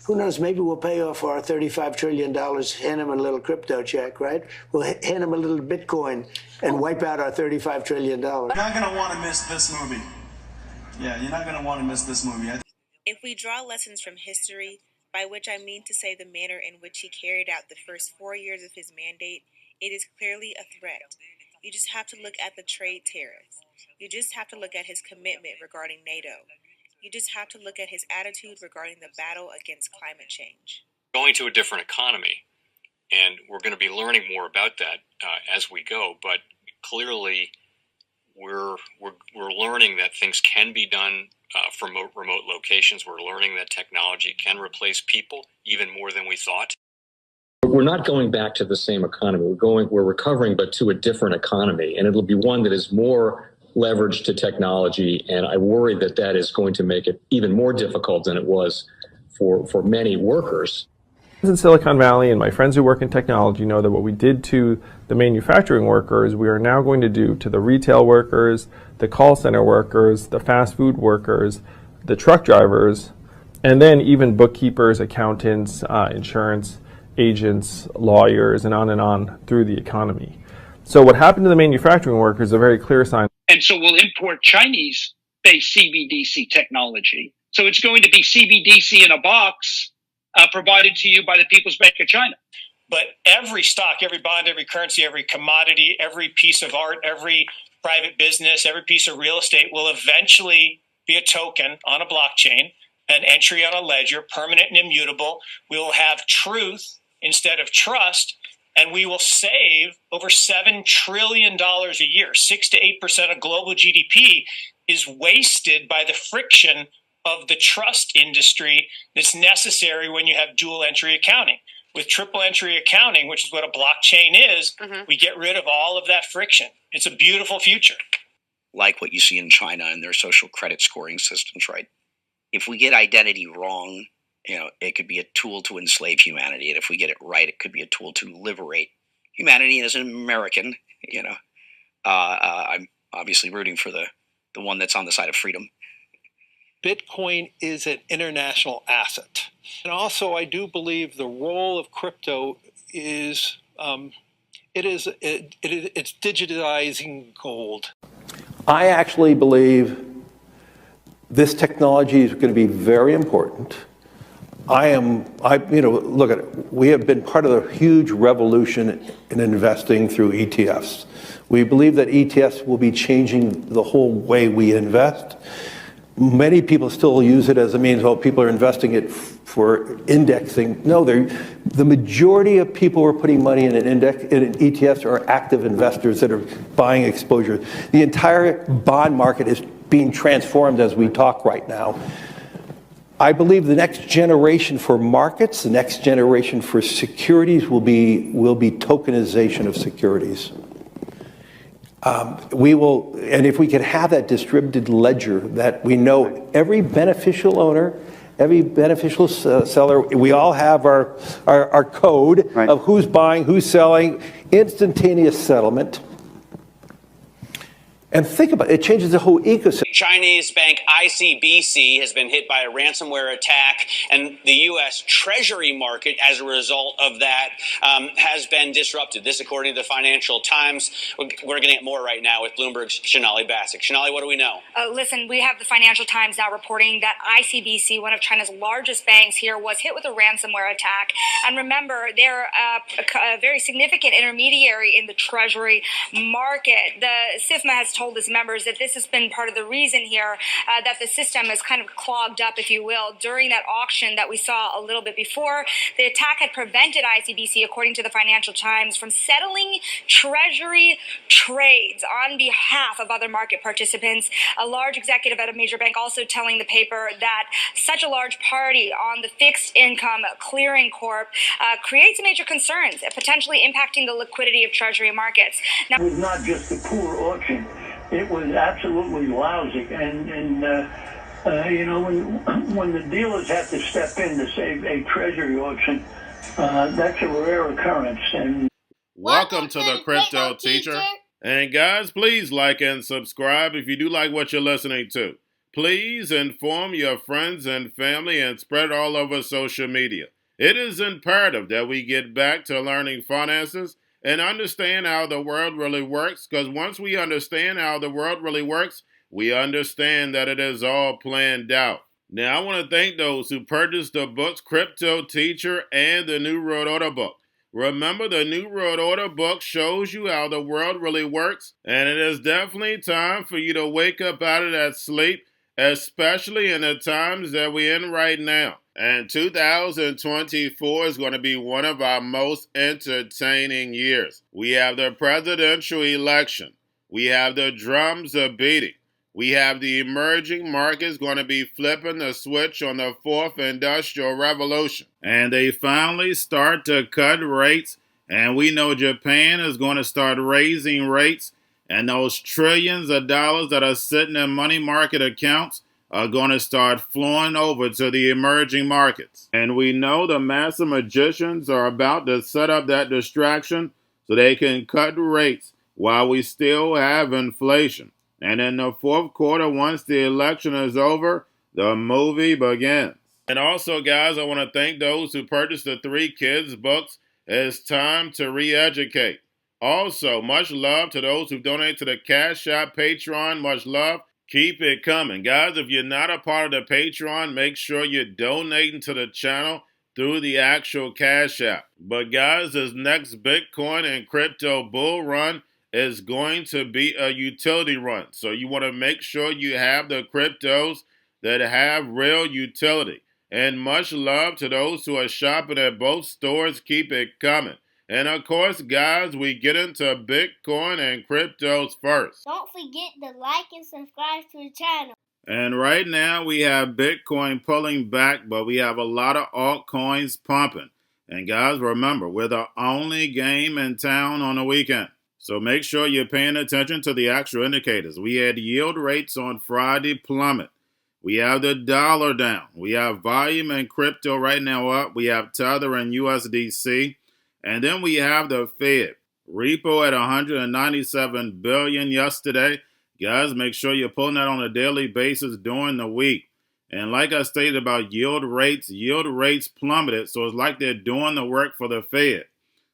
Who knows, maybe we'll pay off our $35 trillion, hand them a little crypto check, right? We'll hand them a little Bitcoin and wipe out our $35 trillion. You're not going to want to miss this movie. Yeah, you're not going to want to miss this movie. If we draw lessons from history, by which I mean to say the manner in which he carried out the first 4 years of his mandate, it is clearly a threat. You just have to look at the trade tariffs. You just have to look at his commitment regarding NATO. You just have to look at his attitude regarding the battle against climate change. Going to a different economy, and we're going to be learning more about that as we go. But clearly, we're learning that things can be done from remote locations. We're learning that technology can replace people even more than we thought. We're not going back to the same economy. We're recovering, but to a different economy, and it'll be one that is more leveraged to technology. And I worry that that is going to make it even more difficult than it was for many workers. In Silicon Valley, and my friends who work in technology know that what we did to the manufacturing workers, we are now going to do to the retail workers, the call center workers, the fast food workers, the truck drivers, and then even bookkeepers, accountants, insurance agents, lawyers, and on through the economy. So what happened to the manufacturing workers is a very clear sign. And so we'll import Chinese-based CBDC technology. So it's going to be CBDC in a box provided to you by the People's Bank of China. But every stock, every bond, every currency, every commodity, every piece of art, every private business, every piece of real estate will eventually be a token on a blockchain, an entry on a ledger, permanent and immutable. We will have truth instead of trust, and we will save over $7 trillion a year. 6 to 8% of global GDP is wasted by the friction of the trust industry that's necessary when you have dual entry accounting. With triple entry accounting, which is what a blockchain is, we get rid of all of that friction. It's a beautiful future. Like what you see in China and their social credit scoring systems, right? If we get identity wrong, it could be a tool to enslave humanity. And if we get it right, it could be a tool to liberate humanity. And as an American, I'm obviously rooting for the one that's on the side of freedom. Bitcoin is an international asset. And also, I do believe the role of crypto is, it's digitizing gold. I actually believe this technology is going to be very important. Look at it. We have been part of the huge revolution in investing through ETFs. We believe that ETFs will be changing the whole way we invest. Many people still use it as a means, people are investing it for indexing. No, the majority of people who are putting money in in ETFs are active investors that are buying exposure. The entire bond market is being transformed as we talk right now. I believe the next generation for markets, the next generation for securities will be tokenization of securities. And if we could have that distributed ledger that we know every beneficial owner, every beneficial seller, we all have our code of who's buying, who's selling, instantaneous settlement. And think about it, it changes the whole ecosystem. Chinese bank ICBC has been hit by a ransomware attack, and the U.S. Treasury market, as a result of that, has been disrupted. This, according to the Financial Times. We're getting at more right now with Bloomberg's Sonali Basak. Sonali, what do we know? Listen, we have the Financial Times now reporting that ICBC, one of China's largest banks here, was hit with a ransomware attack. And remember, they're a very significant intermediary in the Treasury market. The SIFMA has told its members that this has been part of the reason here that the system is kind of clogged up, if you will, during that auction that we saw a little bit before. The attack had prevented ICBC, according to the Financial Times, from settling Treasury trades on behalf of other market participants. A large executive at a major bank also telling the paper that such a large party on the fixed income clearing corp creates major concerns, potentially impacting the liquidity of Treasury markets. Now, it was not just a poor auction. It was absolutely lousy, and when the dealers have to step in to save a treasury auction, that's a rare occurrence. And welcome to the Crypto Teacher. And guys, please like and subscribe if you do like what you're listening to. Please inform your friends and family and spread all over social media. It is imperative that we get back to learning finances and understand how the world really works, because once we understand how the world really works, we understand that it is all planned out. Now, I want to thank those who purchased the books Cryptoteacher and the New World Order book. Remember, the New World Order book shows you how the world really works, and it is definitely time for you to wake up out of that sleep, especially in the times that we're in right now. And 2024 is going to be one of our most entertaining years. We have the presidential election. We have the drums are beating. We have the emerging markets going to be flipping the switch on the fourth industrial revolution. And they finally start to cut rates. And we know Japan is going to start raising rates. And those trillions of dollars that are sitting in money market accounts are going to start flowing over to the emerging markets. And we know the master magicians are about to set up that distraction so they can cut rates while we still have inflation. And in the fourth quarter, once the election is over, the movie begins. And also, guys, I want to thank those who purchased the 3 Kids books. It's time to re-educate. Also, much love to those who donate to the Cash App Patreon. Much love. Keep it coming. Guys, if you're not a part of the Patreon, make sure you're donating to the channel through the actual Cash App. But guys, this next Bitcoin and crypto bull run is going to be a utility run. So you want to make sure you have the cryptos that have real utility. And much love to those who are shopping at both stores. Keep it coming. And of course, guys, we get into Bitcoin and cryptos first. Don't forget to like and subscribe to the channel. And right now we have Bitcoin pulling back, but we have a lot of altcoins pumping. And guys, remember, we're the only game in town on the weekend. So make sure you're paying attention to the actual indicators. We had yield rates on Friday plummet. We have the dollar down. We have volume and crypto right now up. We have Tether and USDC. And then we have the Fed. Repo at 197 billion yesterday. Guys, make sure you're pulling that on a daily basis during the week. And like I stated about yield rates plummeted. So it's like they're doing the work for the Fed.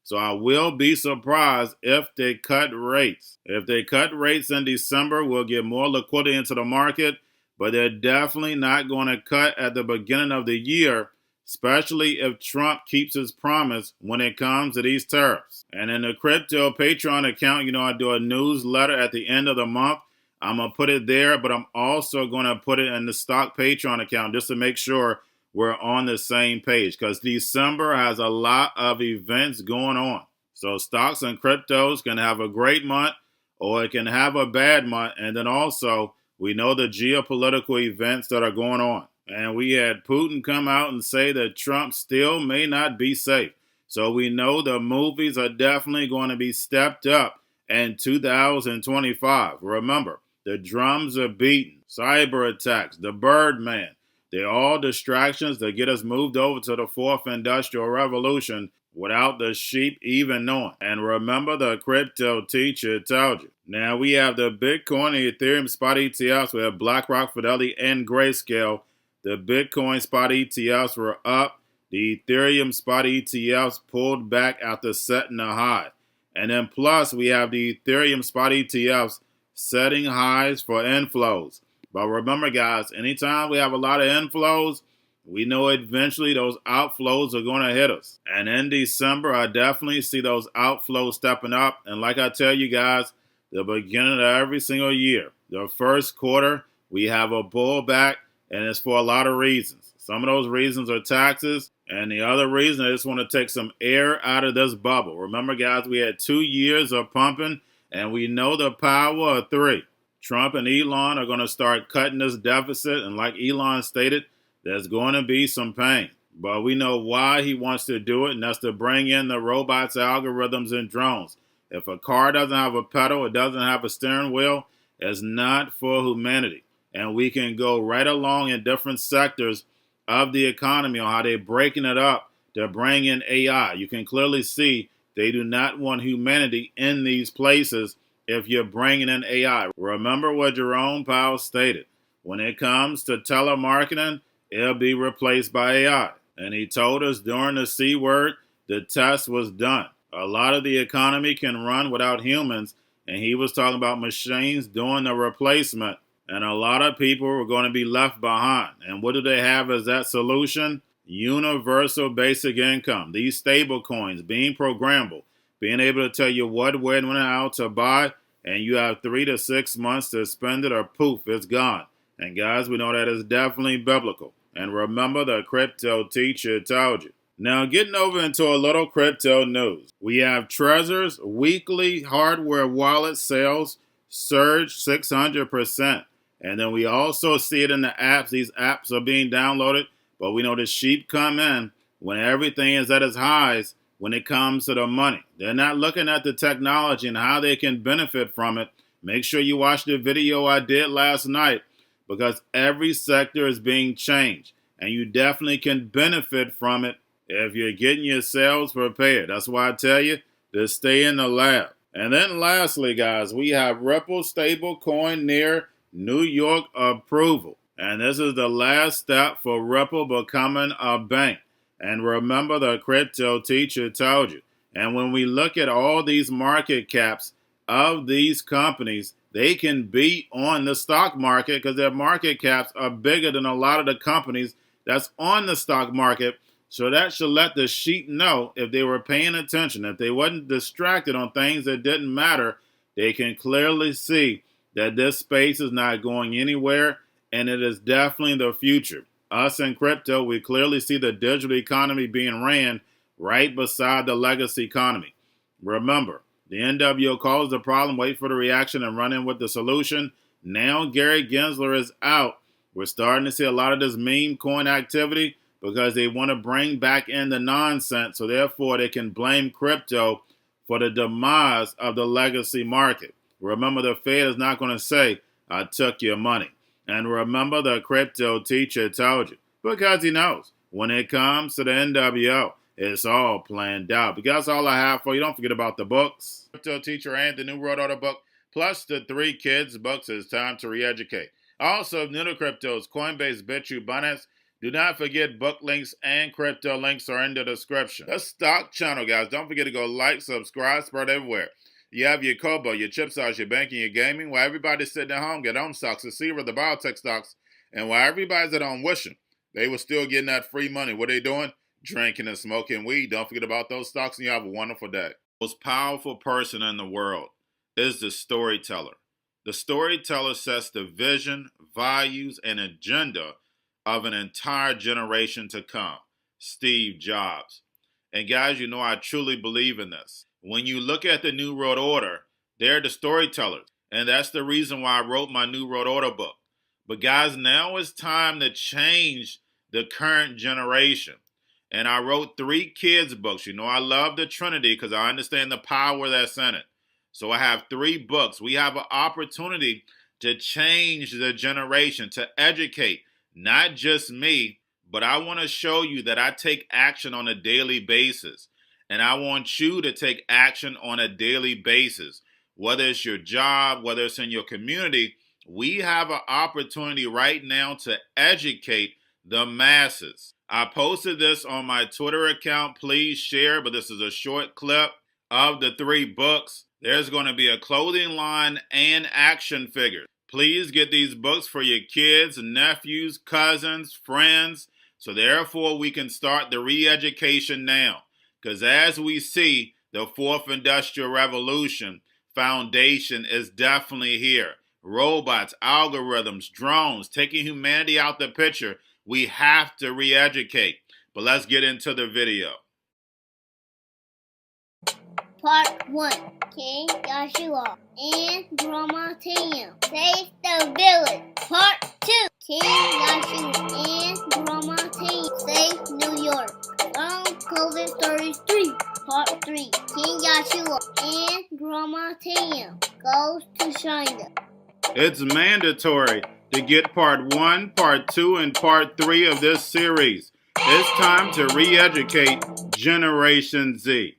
So I will be surprised if they cut rates. If they cut rates in December, we'll get more liquidity into the market. But they're definitely not going to cut at the beginning of the year, especially if Trump keeps his promise when it comes to these tariffs. And in the crypto Patreon account, you know, I do a newsletter at the end of the month. I'm going to put it there, but I'm also going to put it in the stock Patreon account just to make sure we're on the same page, because December has a lot of events going on. So stocks and cryptos can have a great month or it can have a bad month. And then also we know the geopolitical events that are going on. And we had Putin come out and say that Trump still may not be safe. So we know the movies are definitely going to be stepped up in 2025. Remember, the drums are beating, cyber attacks, the Birdman. They're all distractions that get us moved over to the fourth industrial revolution without the sheep even knowing. And remember, the crypto teacher told you. Now we have the Bitcoin and Ethereum spot ETFs. We have BlackRock, Fidelity, and Grayscale. The Bitcoin spot ETFs were up. The Ethereum spot ETFs pulled back after setting a high. And then plus, we have the Ethereum spot ETFs setting highs for inflows. But remember, guys, anytime we have a lot of inflows, we know eventually those outflows are going to hit us. And in December, I definitely see those outflows stepping up. And like I tell you guys, the beginning of every single year, the first quarter, we have a pullback, and it's for a lot of reasons. Some of those reasons are taxes, and the other reason, I just want to take some air out of this bubble. Remember, guys, we had 2 years of pumping, and we know the power of 3. Trump and Elon are going to start cutting this deficit. And like Elon stated, there's going to be some pain. But we know why he wants to do it, and that's to bring in the robots, algorithms, and drones. If a car doesn't have a pedal, it doesn't have a steering wheel, it's not for humanity. And we can go right along in different sectors of the economy on how they're breaking it up to bring in AI. You can clearly see they do not want humanity in these places if you're bringing in AI. Remember what Jerome Powell stated. when it comes to telemarketing, it'll be replaced by AI. And he told us during the C word, the test was done. A lot of the economy can run without humans, and he was talking about machines doing the replacement, and a lot of people were going to be left behind. And what do they have as that solution? Universal basic income. These stable coins being programmable, being able to tell you what, when, and how to buy, and you have 3 to 6 months to spend it or poof, it's gone. And guys, we know that is definitely biblical. And remember, the crypto teacher told you. Now, getting over into a little crypto news. We have Trezor's weekly hardware wallet sales surged 600%. And then we also see it in the apps. These apps are being downloaded, but we know the sheep come in when everything is at its highs when it comes to the money. They're not looking at the technology and how they can benefit from it. Make sure you watch the video I did last night, because every sector is being changed, and you definitely can benefit from it if you're getting yourselves prepared. That's why I tell you to stay in the lab. And then lastly, guys, we have Ripple stablecoin near New York approval. And this is the last step for Ripple becoming a bank. And remember, the crypto teacher told you. And when we look at all these market caps of these companies, they can be on the stock market because their market caps are bigger than a lot of the companies that's on the stock market. So that should let the sheep know, if they were paying attention, if they wasn't distracted on things that didn't matter, they can clearly see that this space is not going anywhere, and it is definitely the future. Us in crypto, we clearly see the digital economy being ran right beside the legacy economy. Remember, the NWO calls the problem, wait for the reaction, and run in with the solution. Now Gary Gensler is out. We're starting to see a lot of this meme coin activity because they want to bring back in the nonsense, so therefore they can blame crypto for the demise of the legacy market. Remember, the Fed is not going to say, I took your money. And remember, the crypto teacher told you, because he knows when it comes to the NWO, it's all planned out. But that's all I have for you. Don't forget about the books, Crypto Teacher and the New World Order book, plus the 3 kids books. It's time to re-educate. Also, new to cryptos, Coinbase, Bitrue, Binance. Do not forget book links and crypto links are in the description. The stock channel, guys. Don't forget to go like, subscribe, spread everywhere. You have your Kobo, your chip stocks, your banking, your gaming. While everybody's sitting at home, get home stocks, the Seaver, the biotech stocks. And while everybody's at home wishing they were still getting that free money, what are they doing? Drinking and smoking weed. Don't forget about those stocks, and you have a wonderful day. The most powerful person in the world is the storyteller. The storyteller sets the vision, values, and agenda of an entire generation to come. Steve Jobs. And guys, you know I truly believe in this. When you look at the New World Order, they're the storytellers. And that's the reason why I wrote my New World Order book. But guys, now it's time to change the current generation. And I wrote 3 kids books. You know I love the Trinity because I understand the power that's in it. So I have 3 books. We have an opportunity to change the generation, to educate, not just me, but I want to show you that I take action on a daily basis. And I want you to take action on a daily basis. Whether it's your job, whether it's in your community, we have an opportunity right now to educate the masses. I posted this on my Twitter account. Please share, but this is a short clip of the 3 books. There's going to be a clothing line and action figures. Please get these books for your kids, nephews, cousins, friends, so therefore we can start the re-education now. Because as we see, the 4th Industrial Revolution foundation is definitely here. Robots, algorithms, drones, taking humanity out the picture. We have to re-educate. But let's get into the video. Part 1. King Joshua and Grandma Tam save the village. Part 2. King Joshua and Grandma Tam save New York from COVID-33. Part 3. King Joshua and Grandma Tam goes to China. It's mandatory to get part 1, part 2, and part 3 of this series. It's time to re-educate Generation Z.